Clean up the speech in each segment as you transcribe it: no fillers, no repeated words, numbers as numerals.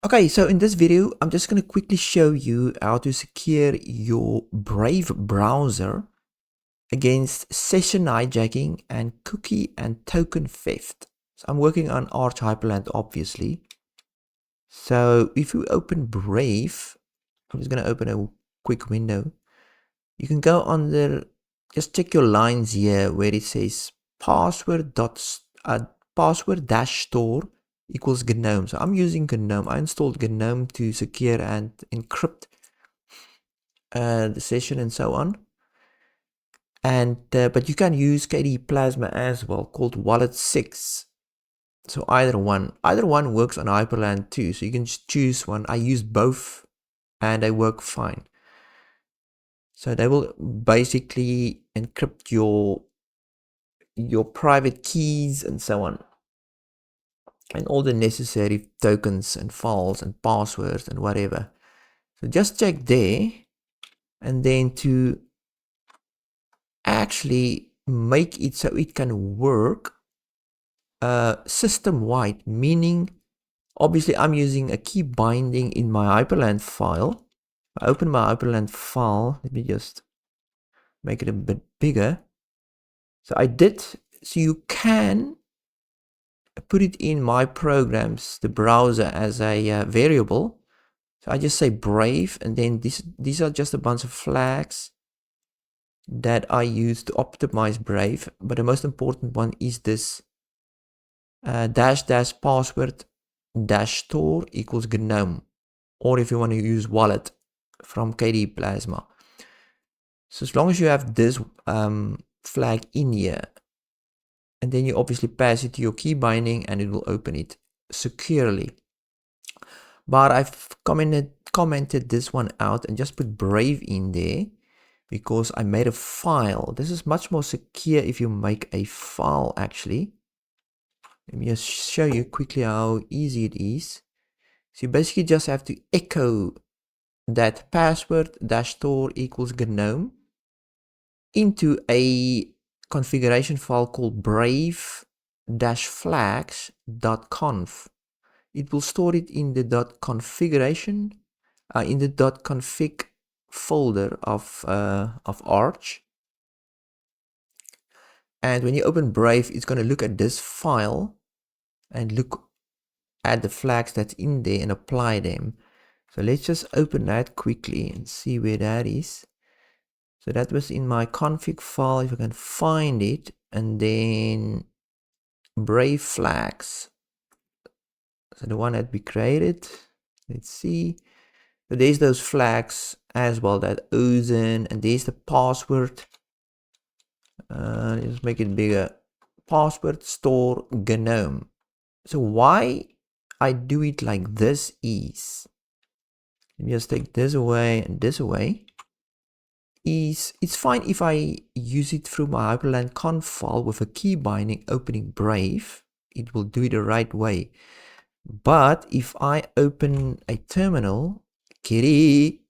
Okay, so in this video, I'm just going to quickly show you how to secure your Brave browser against session hijacking and cookie and token theft. So I'm working on Arch Hyperland, obviously. So if you open Brave, I'm just going to open a quick window. You can go under, just check your lines here where it says password dash store equals Gnome. So I'm using Gnome. I installed Gnome to secure and encrypt the session and so on. And but you can use KDE Plasma as well, called Wallet 6. So either one works on Hyperland too. So you can just choose one. I use both and they work fine. So they will basically encrypt your private keys and so on, and all the necessary tokens and files and passwords and whatever. So just check there, and then to actually make it so it can work system-wide, meaning obviously I'm using a key binding in my Hyperland file. I open my Hyperland file. Let me just make it a bit bigger. So you can put it in my programs, the browser, as a variable. So I just say Brave, and then these are just a bunch of flags that I use to optimize Brave. But the most important one is this dash password dash store equals Gnome, or if you want to use wallet from KDE Plasma. So as long as you have this flag in here, and then you obviously pass it to your key binding and it will open it securely. But I've commented this one out and just put Brave in there because I made a file. This is much more secure if you make a file actually. Let me just show you quickly how easy it is. So you basically just have to echo that password dash store equals Gnome into a configuration file called brave-flags.conf. It will store it in the .configuration, in the .config folder of Arch. And when you open Brave, it's going to look at this file and look at the flags that's in there and apply them. So let's just open that quickly and see where that is. So that was in my config file, if I can find it, and then Brave flags. So the one that we created, let's see. So there's those flags as well, that Ozen, and there's the password. Let's make it bigger. Password store Gnome. So why I do it like this is, let me just take this away and this away. It's fine if I use it through my Hyperland conf file with a key binding opening Brave. It will do it the right way. But if I open a terminal, KDE,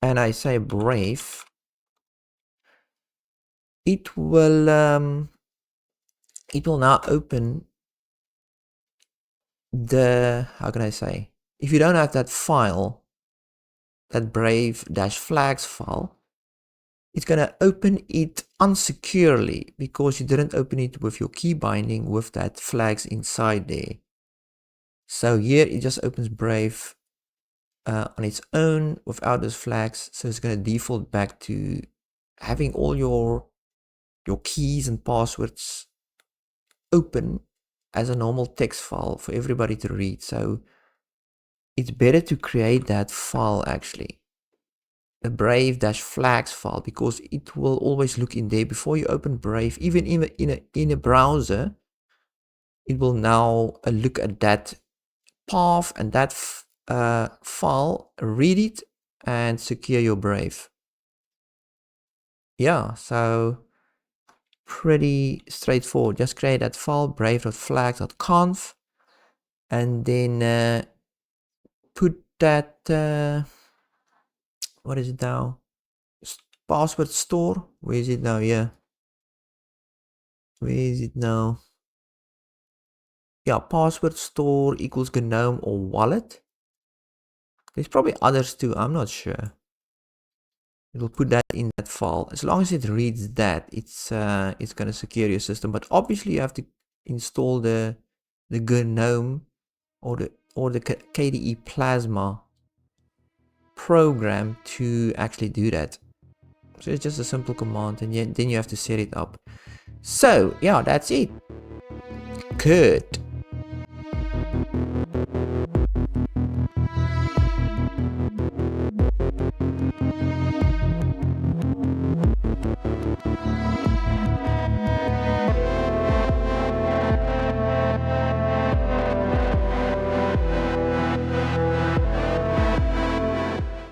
and I say Brave, it will now open the, how can I say, if you don't have that file, that Brave-flags file, it's going to open it unsecurely because you didn't open it with your key binding with that flags inside there. So here it just opens Brave on its own without those flags. So it's going to default back to having all your keys and passwords open as a normal text file for everybody to read. So it's better to create that file actually, a Brave-flags file, because it will always look in there before you open Brave. Even in a browser, it will now look at that path and that file, read it, and secure your Brave. Yeah, so pretty straightforward. Just create that file, brave.flags.conf, and then put that, what is it now? Password store. Where is it now? Yeah. Where is it now? yeah, password store equals Gnome or wallet. There's probably others too, I'm not sure. It'll put that in that file. As long as it reads that, it's gonna secure your system. But obviously you have to install the Gnome or the KDE Plasma program to actually do that. So it's just a simple command, and then you have to set it up. So yeah, that's it. Good.